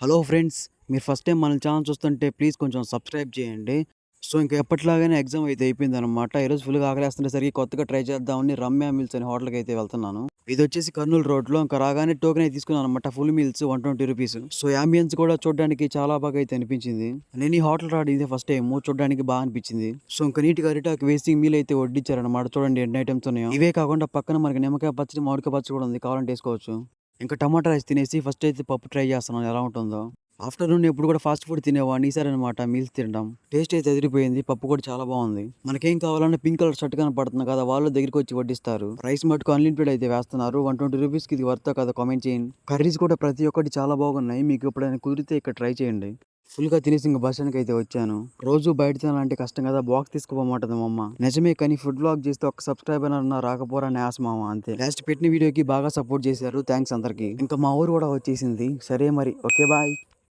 Hello friends, మీరు first time మన channel చూస్తుంటే ప్లీజ్ కొంచెం సబ్స్క్రైబ్ చేయండి. సో, ఇంక ఎప్పటిలాగానే ఎగ్జామ్ అయితే అయిపోయిందనమాట. ఈరోజు ఫుల్‌గా ఆకలేస్తుండేసరికి కొత్తగా ట్రై చేద్దామని రమ్య మీల్స్ అనే హోటల్‌కైతే వెళ్తున్నాను. ఇదొచ్చేసి కర్నూలు రోడ్‌లో. ఇంక రాగానే టోకెన్ అయితే తీసుకున్నాననమాట. Full meals ₹120. సో, యాంబియన్స్ కూడా చూడడానికి చాలా బాగా అయితే అనిపించింది. నేను ఈ హోటల్ రావడం ఇదే ఫస్ట్ టైము. చూడడానికి బాగా అనిపించింది. సో, ఇంక నీట్‌గా అరిటాకు వేసి మీల్ అయితే వడ్డించారనమాట. చూడండి ఎన్ని ఐటెమ్స్ ఉన్నాయో. ఇవే కాకుండా పక్కన మనకి నిమ్మకాయ పచ్చడి, మామిడికాయ పచ్చడి కూడా ఉంది. కావాలంటే ఏసుకోవచ్చు. ఇంకా టమాటా రైస్ తినేసి ఫస్ట్ అయితే పప్పు ట్రై చేస్తున్నాను ఎలా ఉంటుందో. ఆఫ్టర్‌నూన్ ఎప్పుడు కూడా ఫాస్ట్ ఫుడ్ తినేవాడిని. ఈసారనమాట మీల్స్ తినడం. టేస్ట్ అయితే అదిరిపోయింది. పప్పు కూడా చాలా బావుంది. మనకేం కావాలన్నా పింక్ కలర్ షర్ట్ కనపడుతుంది కదా! వాళ్ళు దగ్గరికొచ్చి వడ్డిస్తారు. రైస్ మటుకు అన్‌లిమిటెడ్ అయితే వేస్తున్నారు. ₹120కి ఇది వర్తా కాదా కామెంట్ చేయండి. కర్రీస్ కూడా ప్రతి ఒక్కటి చాలా బాగున్నాయి. మీకు ఎప్పుడైనా కుదిరితే ఇక్కడ ట్రై చేయండి. ఫుల్‌గా తినేసి ఇంక బస్ స్టాండ్‌కైతే వచ్చాను. రోజు బయట తినాలంటే కష్టం కదా! బాక్స్ తీసుకుపోమంటది మా అమ్మ. నిజమే కానీ ఫుడ్ వ్లాగ్ చేస్తే ఒక్క సబ్‌స్క్రైబర్ అన్నా రాకపోరా అని ఆశ మామ అంతే. లాస్ట్ పెట్టిన వీడియోకి బాగా సపోర్ట్ చేశారు. థాంక్స్ అందరికి. ఇంకా మా ఊరు కూడా వచ్చేసింది. సరే మరి. ఓకే. బాయ్.